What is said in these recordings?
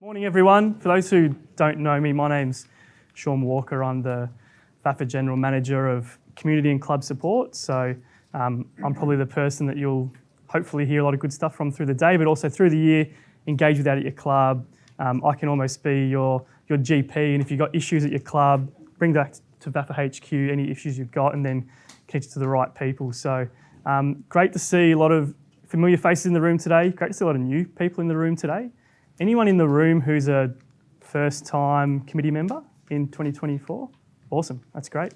Morning everyone. For those who don't know me, my name's Sean Walker. I'm the VAFA General Manager of Community and Club Support. So I'm probably the person that you'll hopefully hear a lot of good stuff from through the day, but also through the year, engage with that at your club. I can almost be your GP, and if you've got issues at your club, bring that to VAFA HQ, any issues you've got, and then connect you to the right people. So great to see a lot of familiar faces in the room today. Great to see a lot of new people in the room today. Anyone in the room who's a first-time committee member in 2024? Awesome, that's great.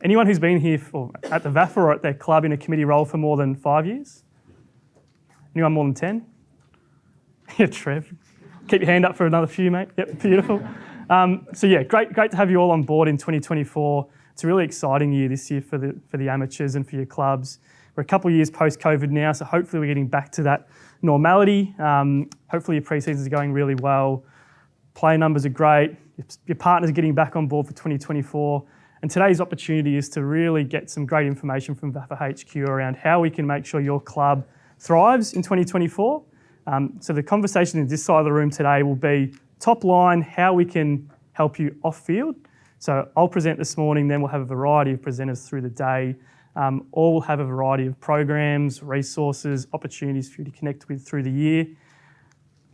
Anyone who's been here at the VAFA or at their club in a committee role for more than 5 years? Anyone more than 10? Yeah, Trev. Keep your hand up for another few, mate. Yep, beautiful. So yeah, great to have you all on board in 2024. It's a really exciting year this year for the amateurs and for your clubs. We're a couple of years post-COVID now, so hopefully we're getting back to that normality. Hopefully your pre-seasons are going really well. Player numbers are great. Your partners are getting back on board for 2024. And today's opportunity is to really get some great information from VAFA HQ around how we can make sure your club thrives in 2024. So the conversation in this side of the room today will be top line, how we can help you off-field. So I'll present this morning, then we'll have a variety of presenters through the day. All will have a variety of programs, resources, opportunities for you to connect with through the year.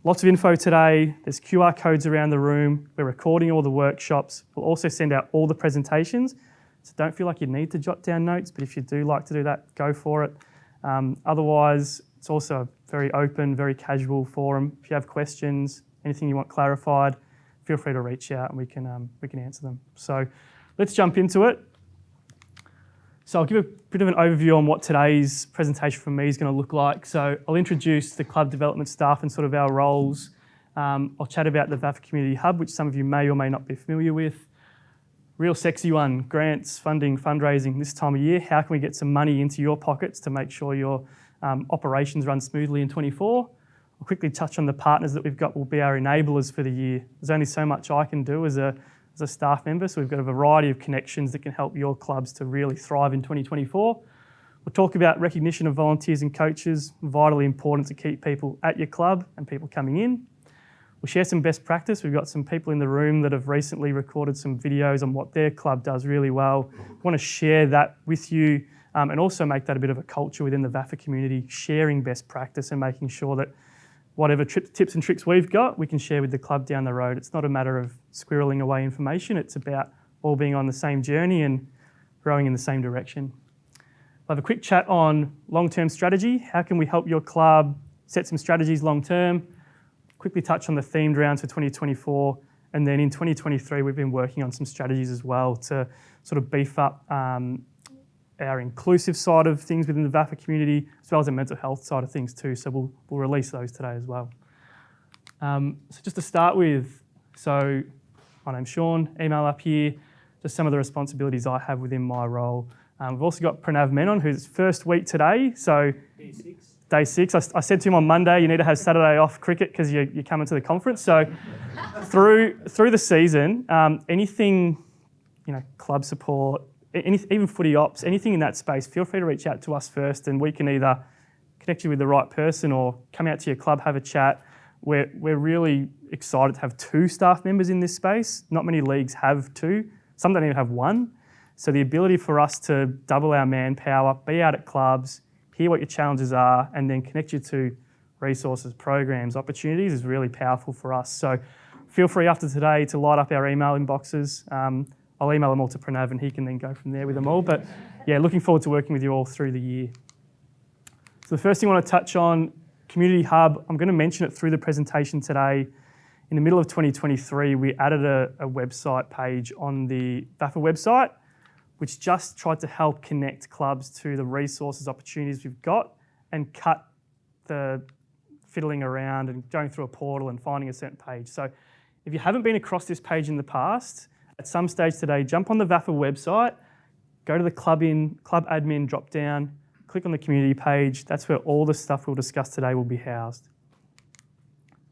Lots of info today. There's QR codes around the room. We're recording all the workshops. We'll also send out all the presentations. So don't feel like you need to jot down notes, but if you do like to do that, go for it. Otherwise, it's also a very open, very casual forum. If you have questions, anything you want clarified, feel free to reach out and we can answer them. So let's jump into it. So I'll give a bit of an overview on what today's presentation from me is going to look like. So I'll introduce the club development staff and sort of our roles. I'll chat about the VAFA Community Hub, which some of you may or may not be familiar with. Real sexy one, grants, funding, fundraising this time of year. How can we get some money into your pockets to make sure your operations run smoothly in 24? I'll quickly touch on the partners that we've got will be our enablers for the year. There's only so much I can do as a staff member, so we've got a variety of connections that can help your clubs to really thrive in 2024. We'll talk about recognition of volunteers and coaches, vitally important to keep people at your club and people coming in. We'll share some best practice. We've got some people in the room that have recently recorded some videos on what their club does really well. We want to share that with you and also make that a bit of a culture within the VAFA community, sharing best practice and making sure that whatever tips and tricks we've got, we can share with the club down the road. It's not a matter of squirreling away information. It's about all being on the same journey and growing in the same direction. We'll have a quick chat on long-term strategy. How can we help your club set some strategies long-term? Quickly touch on the themed rounds for 2024. And then in 2023, we've been working on some strategies as well to sort of beef up our inclusive side of things within the VAFA community, as well as the mental health side of things too. So we'll release those today as well. So just to start with, so my name's Sean, email up here, just some of the responsibilities I have within my role. We've also got Pranav Menon, who's first week today. So Day six. I said to him on Monday, you need to have Saturday off cricket because you're coming to the conference. So through the season, anything, club support, even footy ops, anything in that space, feel free to reach out to us first and we can either connect you with the right person or come out to your club, have a chat. We're really excited to have 2 staff members in this space. Not many leagues have 2. Some don't even have 1. So the ability for us to double our manpower, be out at clubs, hear what your challenges are, and then connect you to resources, programs, opportunities is really powerful for us. So feel free after today to light up our email inboxes. I'll email them all to Pranav and he can then go from there with them all. But yeah, looking forward to working with you all through the year. So the first thing I want to touch on, Community Hub, I'm going to mention it through the presentation today. In the middle of 2023, we added a website page on the VAFA website, which just tried to help connect clubs to the resources, opportunities we've got and cut the fiddling around and going through a portal and finding a certain page. So if you haven't been across this page in the past, at some stage today, jump on the VAFA website, go to the club admin drop down, click on the community page. That's where all the stuff we'll discuss today will be housed.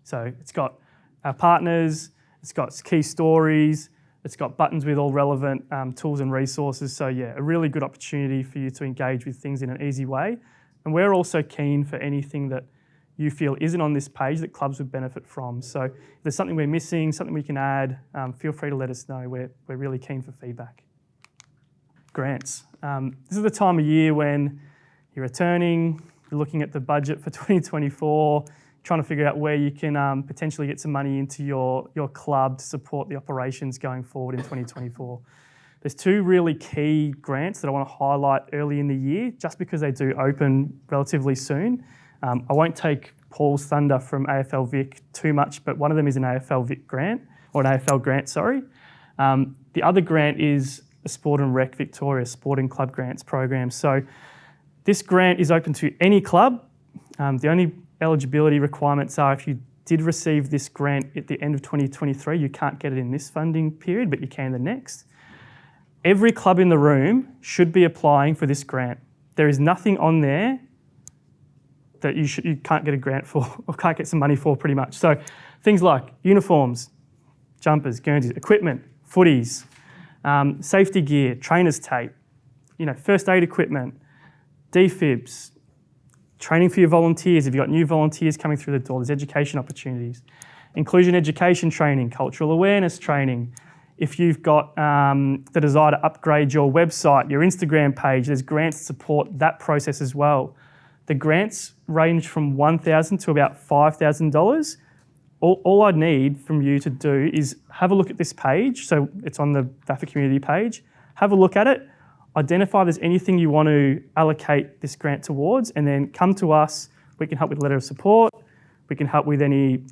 So it's got our partners, it's got key stories, it's got buttons with all relevant tools and resources. So yeah, a really good opportunity for you to engage with things in an easy way. And we're also keen for anything that you feel isn't on this page that clubs would benefit from. So if there's something we're missing, something we can add, feel free to let us know. We're really keen for feedback. Grants. This is the time of year when you're returning, you're looking at the budget for 2024, trying to figure out where you can potentially get some money into your club to support the operations going forward in 2024. There's two really key grants that I want to highlight early in the year, just because they do open relatively soon. I won't take Paul's thunder from AFL Vic too much, but one of them is an AFL Vic grant, or an AFL grant, sorry. The other grant is a Sport and Rec Victoria Sporting Club Grants program. So this grant is open to any club. The only eligibility requirements are if you did receive this grant at the end of 2023, you can't get it in this funding period, but you can the next. Every club in the room should be applying for this grant. There is nothing on there that you can't get a grant for or can't get some money for, pretty much. So things like uniforms, jumpers, guernseys, equipment, footies, safety gear, trainer's tape, first aid equipment, defibs, training for your volunteers. If you've got new volunteers coming through the door, there's education opportunities, inclusion education training, cultural awareness training. If you've got the desire to upgrade your website, your Instagram page, there's grants to support that process as well. The grants range from $1,000 to about $5,000. All I need from you to do is have a look at this page. So it's on the VAFA community page. Have a look at it, identify if there's anything you want to allocate this grant towards, and then come to us. We can help with a letter of support. We can help with any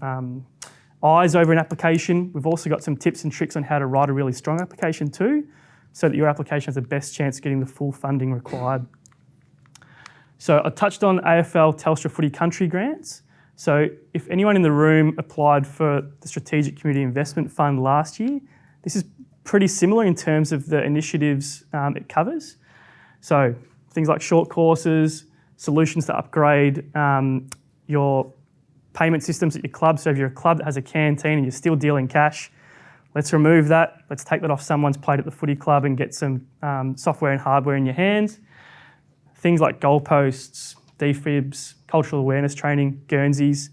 eyes over an application. We've also got some tips and tricks on how to write a really strong application too, so that your application has the best chance of getting the full funding required. So I touched on AFL Telstra Footy Country grants. So if anyone in the room applied for the Strategic Community Investment Fund last year, this is pretty similar in terms of the initiatives it covers. So things like short courses, solutions to upgrade your payment systems at your club. So if you're a club that has a canteen and you're still dealing cash, let's remove that. Let's take that off someone's plate at the footy club and get some software and hardware in your hands. Things like goalposts, defibs, cultural awareness training, Guernseys.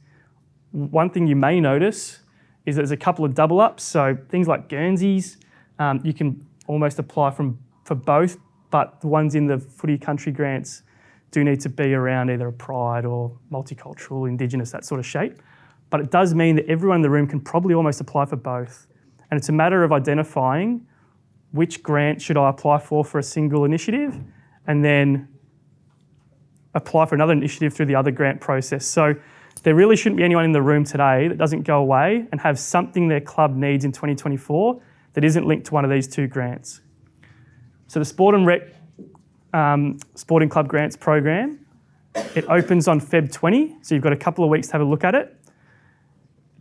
One thing you may notice is there's a couple of double ups. So things like Guernseys, you can almost apply for both, but the ones in the footy country grants do need to be around either a pride or multicultural, Indigenous, that sort of shape. But it does mean that everyone in the room can probably almost apply for both. And it's a matter of identifying which grant should I apply for a single initiative, and then apply for another initiative through the other grant process. So there really shouldn't be anyone in the room today that doesn't go away and have something their club needs in 2024 that isn't linked to one of these two grants. So the Sport and Rec Sporting Club Grants program, it opens on Feb 20, so you've got a couple of weeks to have a look at it.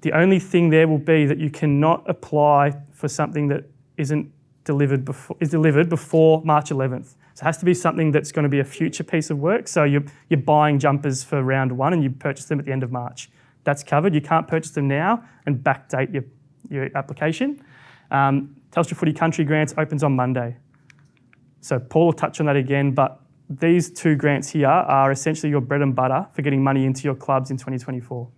The only thing there will be that you cannot apply for something that is delivered before March 11th. So it has to be something that's going to be a future piece of work. So you're buying jumpers for round one and you purchase them at the end of March. That's covered. You can't purchase them now and backdate your application. Telstra Footy Country Grants opens on Monday. So Paul will touch on that again, but these two grants here are essentially your bread and butter for getting money into your clubs in 2024.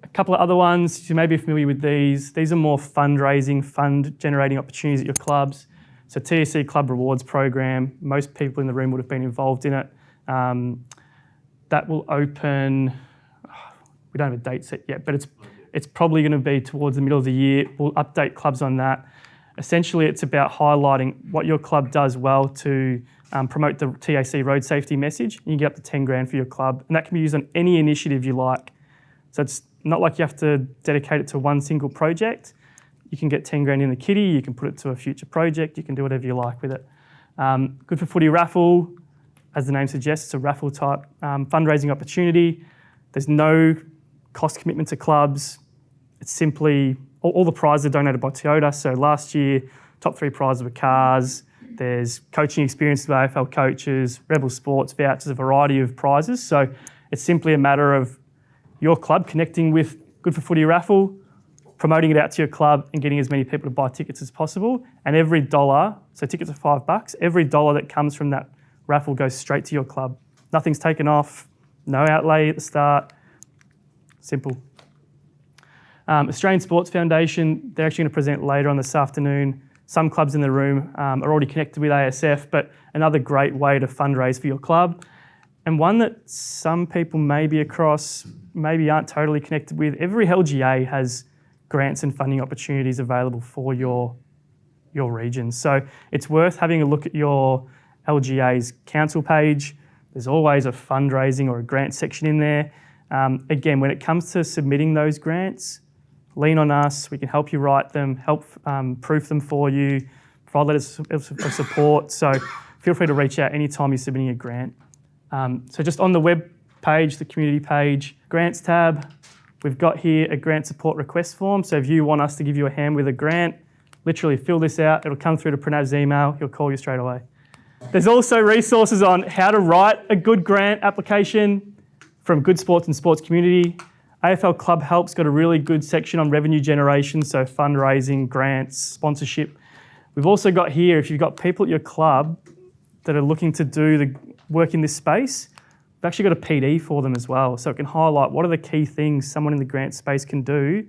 A couple of other ones, you may be familiar with these. These are more fundraising, fund-generating opportunities at your clubs. So TSC Club Rewards Program, most people in the room would have been involved in it. That will open, we don't have a date set yet, but it's probably going to be towards the middle of the year. We'll update clubs on that. Essentially, it's about highlighting what your club does well to promote the TAC road safety message. You can get up to 10 grand for your club, and that can be used on any initiative you like. So it's not like you have to dedicate it to one single project. You can get 10 grand in the kitty, you can put it to a future project, you can do whatever you like with it. Good for Footy Raffle, as the name suggests, it's a raffle type fundraising opportunity. There's no cost commitment to clubs. It's simply, all the prizes are donated by Toyota. So last year, top 3 prizes were cars. There's coaching experiences with AFL coaches, Rebel Sports vouchers, a variety of prizes. So it's simply a matter of your club connecting with Good for Footy Raffle, promoting it out to your club and getting as many people to buy tickets as possible. And every dollar, so tickets are $5, every dollar that comes from that raffle goes straight to your club. Nothing's taken off, no outlay at the start, simple. Australian Sports Foundation, they're actually going to present later on this afternoon. Some clubs in the room are already connected with ASF, but another great way to fundraise for your club. And one that some people may be across, maybe aren't totally connected with, every LGA has grants and funding opportunities available for your region. So it's worth having a look at your LGA's council page. There's always a fundraising or a grant section in there. Again, when it comes to submitting those grants, lean on us. We can help you write them, help proof them for you, provide letters of support. So feel free to reach out anytime you're submitting a grant. So just on the web page, the community page, grants tab, we've got here a grant support request form. So if you want us to give you a hand with a grant, literally fill this out. It'll come through to Pranav's email. He'll call you straight away. There's also resources on how to write a good grant application from Good Sports and Sports Community. AFL Club Help's got a really good section on revenue generation, so fundraising, grants, sponsorship. We've also got here, if you've got people at your club that are looking to do the work in this space, we've actually got a PD for them as well. So it can highlight what are the key things someone in the grant space can do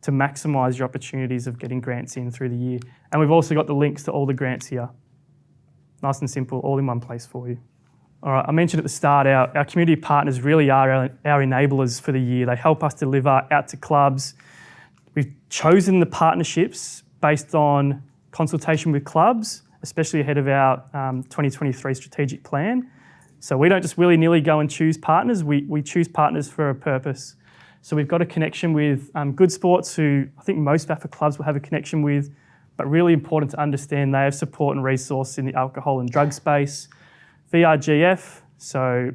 to maximise your opportunities of getting grants in through the year. And we've also got the links to all the grants here. Nice and simple, all in one place for you. All right, I mentioned at the start, our community partners really are our enablers for the year. They help us deliver out to clubs. We've chosen the partnerships based on consultation with clubs, especially ahead of our 2023 strategic plan. So we don't just willy-nilly go and choose partners, we choose partners for a purpose. So we've got a connection with Good Sports, who I think most VAFA clubs will have a connection with, but really important to understand they have support and resource in the alcohol and drug space. VRGF, so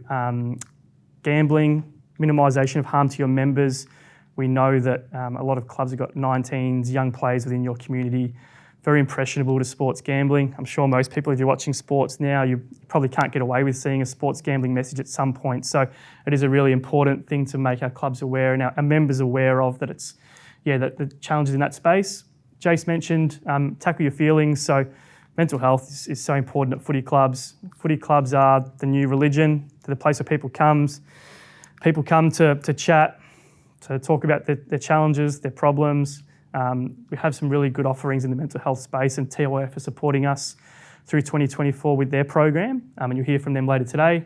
gambling, minimisation of harm to your members. We know that a lot of clubs have got 19s, young players within your community, very impressionable to sports gambling. I'm sure most people, if you're watching sports now, you probably can't get away with seeing a sports gambling message at some point. So it is a really important thing to make our clubs aware and our members aware of that that the challenges in that space. Jace mentioned tackle your feelings. So mental health is so important at footy clubs. Footy clubs are the new religion. They're the place where people come to chat, to talk about their challenges, their problems. We have some really good offerings in the mental health space, and TOF are supporting us through 2024 with their program, and you'll hear from them later today.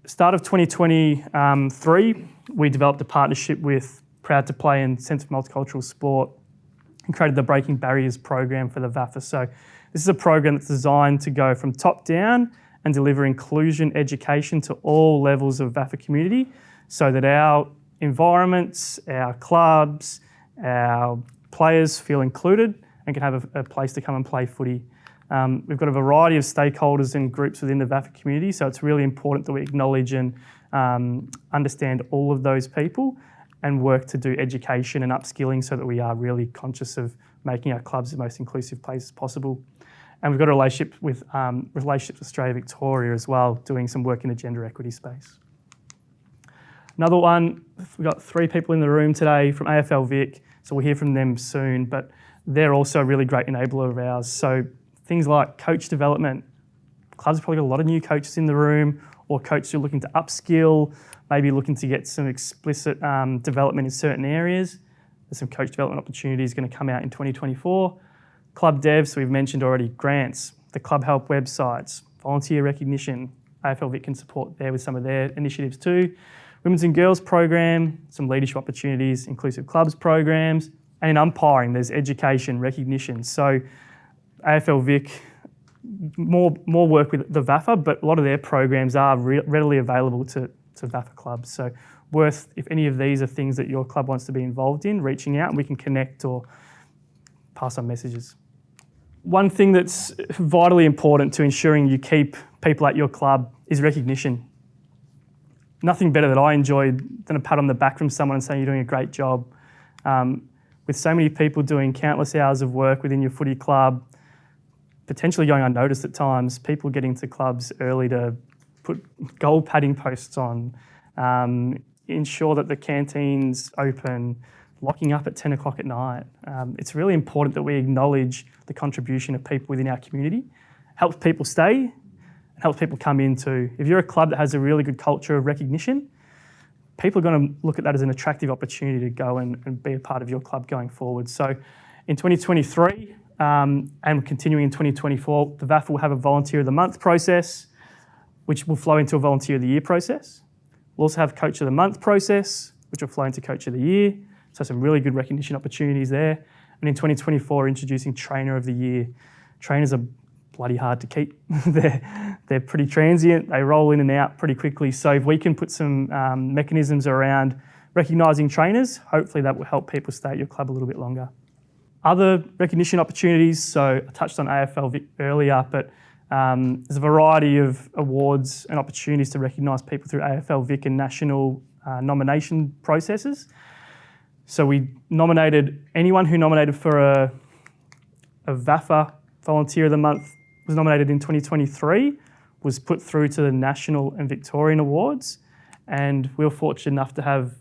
Start of 2023, we developed a partnership with Proud to Play and Centre for Multicultural Sport and created the Breaking Barriers program for the VAFA. So this is a program that's designed to go from top down and deliver inclusion education to all levels of VAFA community so that our environments, our clubs, our players feel included and can have a place to come and play footy. We've got a variety of stakeholders and groups within the VAFA community, so it's really important that we acknowledge and understand all of those people and work to do education and upskilling so that we are really conscious of making our clubs the most inclusive places possible. And we've got a relationship with Relationships Australia Victoria as well, doing some work in the gender equity space. Another one, we've got 3 people in the room today from AFL Vic, so we'll hear from them soon, but they're also a really great enabler of ours. So things like coach development. Clubs have probably got a lot of new coaches in the room, or coaches who are looking to upskill, maybe looking to get some explicit development in certain areas. There's some coach development opportunities going to come out in 2024. Club dev, so we've mentioned already, grants, the Club Help websites, volunteer recognition. AFL Vic can support there with some of their initiatives too. Women's and girls program, some leadership opportunities, inclusive clubs programs, and in umpiring, there's education, recognition. So AFL Vic, more work with the VAFA, but a lot of their programs are readily available to VAFA clubs. So worth, if any of these are things that your club wants to be involved in, reaching out and we can connect or pass on messages. One thing that's vitally important to ensuring you keep people at your club is recognition. Nothing better that I enjoy than a pat on the back from someone and saying you're doing a great job. With so many people doing countless hours of work within your footy club, potentially going unnoticed at times, people getting to clubs early to put gold padding posts on, ensure that the canteen's open, locking up at 10 o'clock at night. It's really important that we acknowledge the contribution of people within our community, helps people stay and helps people come into. If you're a club that has a really good culture of recognition, people are going to look at that as an attractive opportunity to go and be a part of your club going forward. So in 2023 and continuing in 2024, the VAFA will have a Volunteer of the Month process, which will flow into a Volunteer of the Year process. We'll also have Coach of the Month process, which will flow into Coach of the Year. So some really good recognition opportunities there. And in 2024, introducing Trainer of the Year. Trainers are bloody hard to keep. They're pretty transient. They roll in and out pretty quickly. So if we can put some mechanisms around recognising trainers, hopefully that will help people stay at your club a little bit longer. Other recognition opportunities, so I touched on AFL Vic earlier, but there's a variety of awards and opportunities to recognise people through AFL Vic and national nomination processes. So we nominated anyone who nominated for a VAFA Volunteer of the Month was nominated in 2023, was put through to the national and Victorian awards, and we were fortunate enough to have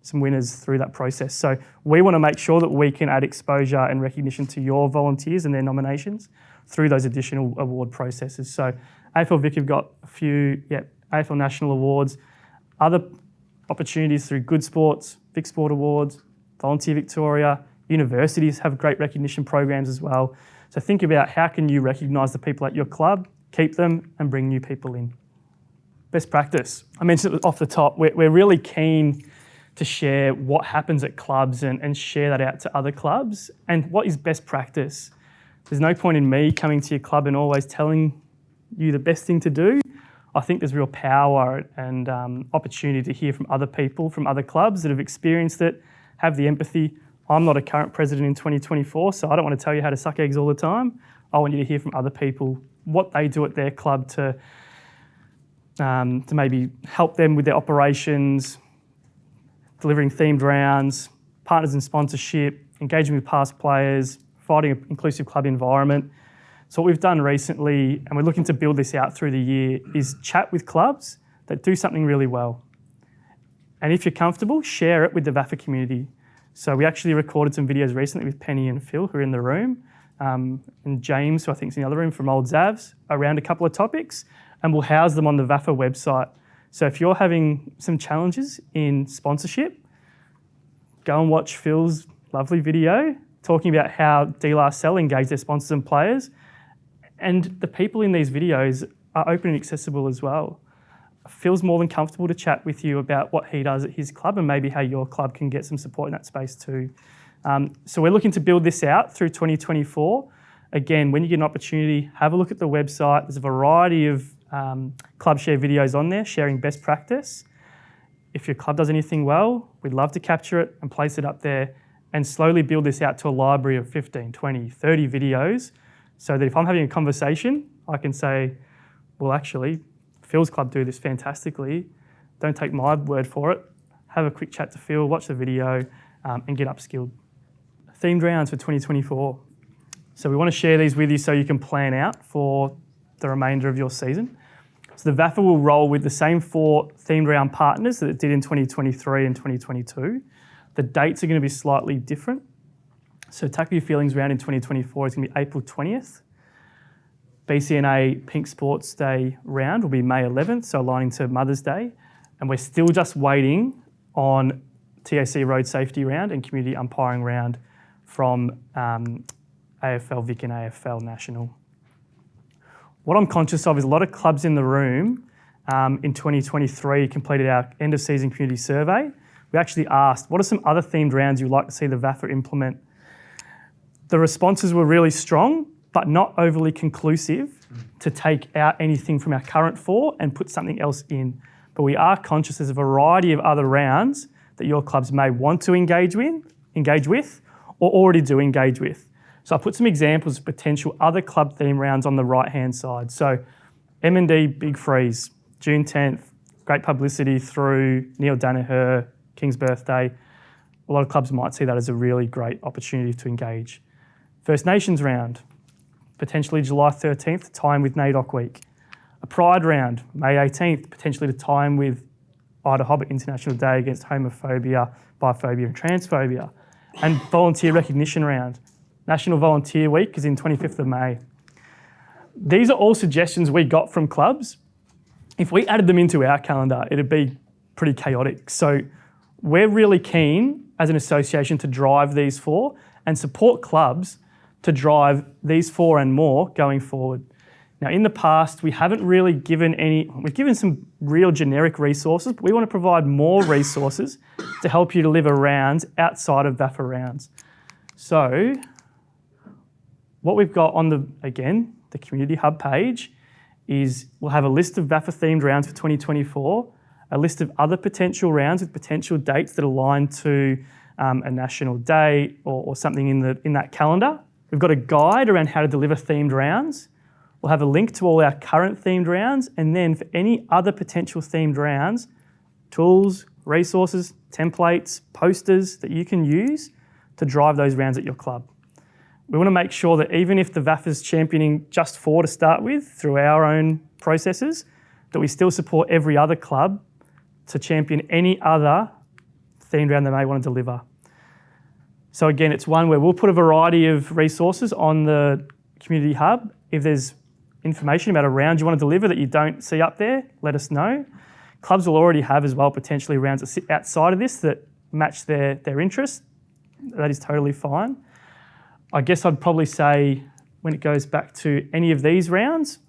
some winners through that process. So we want to make sure that we can add exposure and recognition to your volunteers and their nominations through those additional award processes. So AFL Vic have got a few AFL National Awards, other opportunities through Good Sports, Vic Sport Awards, Volunteer Victoria. Universities have great recognition programs as well. So think about how can you recognise the people at your club, keep them and bring new people in. Best practice. I mentioned it off the top. We're really keen to share what happens at clubs and share that out to other clubs. And what is best practice? There's no point in me coming to your club and always telling you the best thing to do. I think there's real power and opportunity to hear from other people, from other clubs that have experienced it, have the empathy. I'm not a current president in 2024, so I don't want to tell you how to suck eggs all the time. I want you to hear from other people what they do at their club to maybe help them with their operations, delivering themed rounds, partners in sponsorship, engaging with past players, providing an inclusive club environment. So what we've done recently, and we're looking to build this out through the year, is chat with clubs that do something really well. And if you're comfortable, share it with the VAFA community. So we actually recorded some videos recently with Penny and Phil, who are in the room, and James, who I think is in the other room from Old Zavs, around a couple of topics, and we'll house them on the VAFA website. So if you're having some challenges in sponsorship, go and watch Phil's lovely video talking about how DLRSL engage their sponsors and players. And the people in these videos are open and accessible as well. Phil's more than comfortable to chat with you about what he does at his club and maybe how your club can get some support in that space too. So we're looking to build this out through 2024. Again, when you get an opportunity, have a look at the website. There's a variety of club share videos on there sharing best practice. If your club does anything well, we'd love to capture it and place it up there and slowly build this out to a library of 15, 20, 30 videos so that if I'm having a conversation, I can say, well, actually, Phil's club do this fantastically. Don't take my word for it. Have a quick chat to Phil, watch the video and get upskilled. Themed rounds for 2024. So we want to share these with you so you can plan out for the remainder of your season. So the VAFA will roll with the same 4 themed round partners that it did in 2023 and 2022. The dates are going to be slightly different. So Tackle Your Feelings round in 2024 is going to be April 20th. BCNA Pink Sports Day round will be May 11th, so aligning to Mother's Day. And we're still just waiting on TAC Road Safety round and Community Umpiring round from AFL Vic and AFL National. What I'm conscious of is a lot of clubs in the room in 2023 completed our end of season community survey. We actually asked, what are some other themed rounds you'd like to see the VAFA implement? The responses were really strong, but not overly conclusive to take out anything from our current 4 and put something else in. But we are conscious there's a variety of other rounds that your clubs may want to engage with, or already do engage with. So I put some examples of potential other club theme rounds on the right-hand side. So M&D Big Freeze, June 10th, great publicity through Neil Danaher, King's birthday. A lot of clubs might see that as a really great opportunity to engage. First Nations round, potentially July 13th, time with NAIDOC Week. A Pride round, May 18th, potentially to time with Ida Hobbit International Day against homophobia, biphobia and transphobia. And Volunteer Recognition round. National Volunteer Week is in 25th of May. these are all suggestions we got from clubs. If we added them into our calendar, it'd be pretty chaotic. So we're really keen as an association to drive these 4 and support clubs to drive these 4 and more going forward. Now, in the past, we haven't really given we've given some real generic resources, but we want to provide more resources to help you deliver rounds outside of VAFA rounds. So what we've got on the Community Hub page is we'll have a list of VAFA themed rounds for 2024, a list of other potential rounds with potential dates that align to a national day or something in that calendar. We've got a guide around how to deliver themed rounds. We'll have a link to all our current themed rounds, and then for any other potential themed rounds, tools, resources, templates, posters that you can use to drive those rounds at your club. We want to make sure that even if the VAFA's championing just 4 to start with through our own processes, that we still support every other club to champion any other themed round they may want to deliver. So again, it's one where we'll put a variety of resources on the Community Hub. If there's information about a round you want to deliver that you don't see up there, let us know. Clubs will already have as well potentially rounds that sit outside of this that match their interest. That is totally fine. I guess I'd probably say when it goes back to any of these rounds,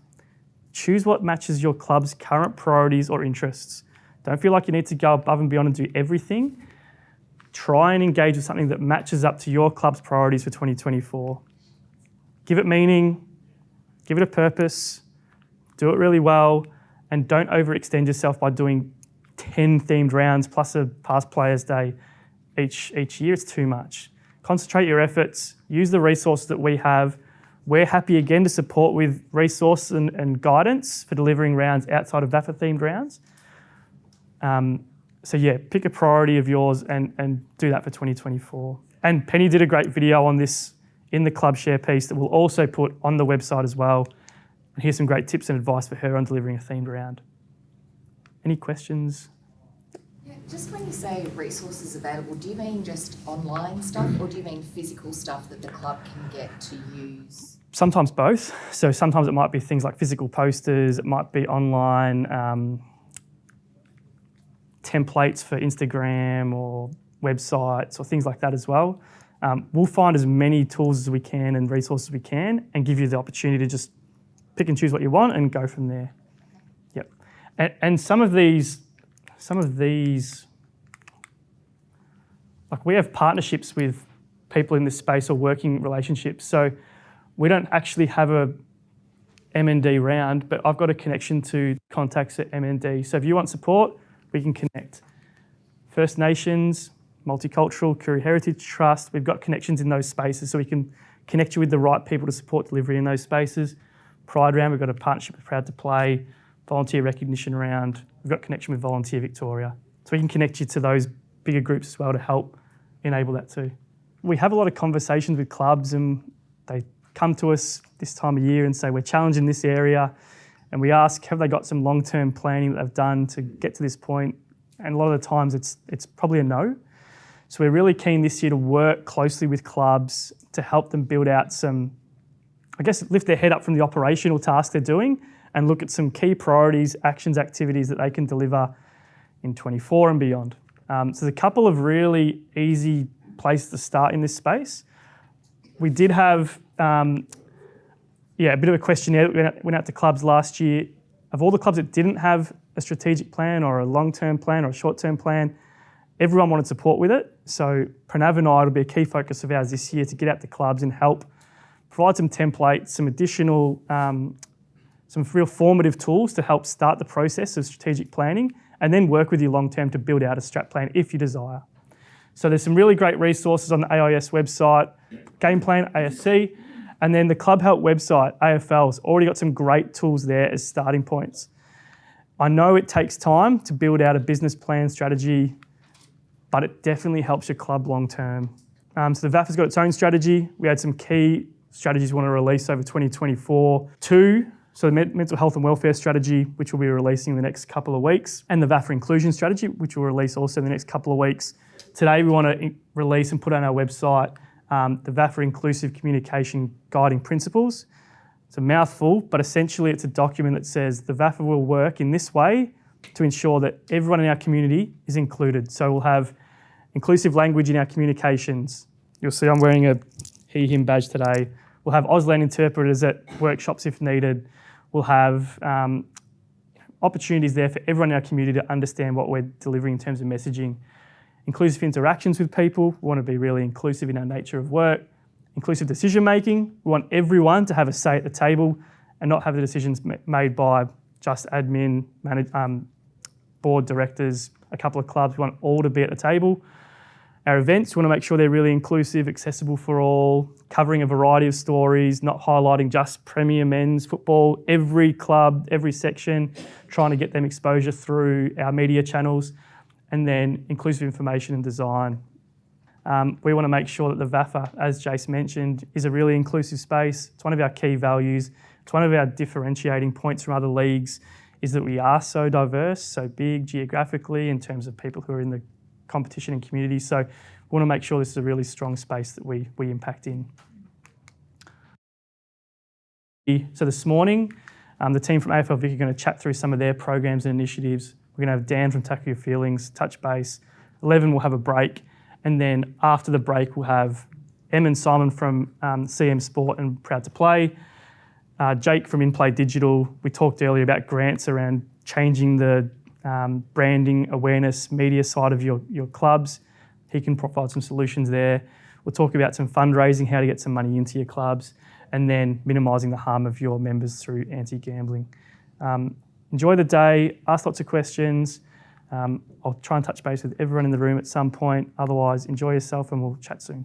choose what matches your club's current priorities or interests. Don't feel like you need to go above and beyond and do everything. Try and engage with something that matches up to your club's priorities for 2024. Give it meaning, give it a purpose, do it really well, and don't overextend yourself by doing 10 themed rounds plus a past players day each year. It's too much. Concentrate your efforts, use the resources that we have. We're happy again to support with resource and guidance for delivering rounds outside of VAFA themed rounds. So yeah, pick a priority of yours and do that for 2024. And Penny did a great video on this in the Club Share piece that we'll also put on the website as well. And here's some great tips and advice for her on delivering a themed round. Any questions? Yeah, just when you say resources available, do you mean just online stuff or do you mean physical stuff that the club can get to use? Sometimes both. So sometimes it might be things like physical posters, it might be online templates for Instagram or websites or things like that as well. We'll find as many tools as we can and resources we can and give you the opportunity to just pick and choose what you want and go from there. Yep. And some of these, like we have partnerships with people in this space or working relationships. So we don't actually have a MND round, but I've got a connection to contacts at MND. So if you want support, we can connect. First Nations, Multicultural, Koori Heritage Trust, we've got connections in those spaces so we can connect you with the right people to support delivery in those spaces. Pride round, we've got a partnership with Proud to Play. Volunteer recognition round, we've got connection with Volunteer Victoria. So we can connect you to those bigger groups as well to help enable that too. We have a lot of conversations with clubs and they come to us this time of year and say, we're challenged in this area. And we ask, have they got some long-term planning that they've done to get to this point? And a lot of the times it's probably a no. So we're really keen this year to work closely with clubs to help them build out some, I guess, lift their head up from the operational task they're doing and look at some key priorities, actions, activities that they can deliver in 24 and beyond. So there's a couple of really easy places to start in this space. We did have a bit of a questionnaire that went out to clubs last year. Of all the clubs that didn't have a strategic plan or a long-term plan or a short-term plan, everyone wanted support with it. So Pranav and I, it'll be a key focus of ours this year to get out to clubs and help provide some templates, some additional, some real formative tools to help start the process of strategic planning and then work with you long-term to build out a strat plan if you desire. So there's some really great resources on the AIS website, Game Plan, ASC, and then the Club Help website, AFL's already got some great tools there as starting points. I know it takes time to build out a business plan strategy, but it definitely helps your club long term. So the VAFA's got its own strategy. We had some key strategies we want to release over 2024. So the mental health and welfare strategy, which we'll be releasing in the next couple of weeks, and the VAFA inclusion strategy, which we'll release also in the next couple of weeks. Today we want to release and put on our website the VAFA inclusive communication guiding principles. It's a mouthful, but essentially it's a document that says the VAFA will work in this way to ensure that everyone in our community is included. So we'll have inclusive language in our communications. You'll see I'm wearing a he, him badge today. We'll have Auslan interpreters at workshops if needed. We'll have opportunities there for everyone in our community to understand what we're delivering in terms of messaging. Inclusive interactions with people. We want to be really inclusive in our nature of work. Inclusive decision making. We want everyone to have a say at the table and not have the decisions made by just admin, board directors, a couple of clubs. We want all to be at the table. Our events, we want to make sure they're really inclusive, accessible for all, covering a variety of stories, not highlighting just Premier men's football, every club, every section, trying to get them exposure through our media channels, and then inclusive information and design. We want to make sure that the VAFA, as Jace mentioned, is a really inclusive space. It's one of our key values. It's one of our differentiating points from other leagues is that we are so diverse, so big geographically in terms of people who are in the competition and community. So we want to make sure this is a really strong space that we impact in. So this morning, the team from AFL Vic are going to chat through some of their programs and initiatives. We're going to have Dan from Tackle Your Feelings, touch base. 11 will have a break. And then after the break, we'll have Em and Simon from CM Sport and Proud to Play. Jake from InPlay Digital. We talked earlier about grants around changing the branding, awareness, media side of your clubs. He can provide some solutions there. We'll talk about some fundraising, how to get some money into your clubs, and then minimising the harm of your members through anti-gambling. Enjoy the day, ask lots of questions. I'll try and touch base with everyone in the room at some point. Otherwise, enjoy yourself and we'll chat soon.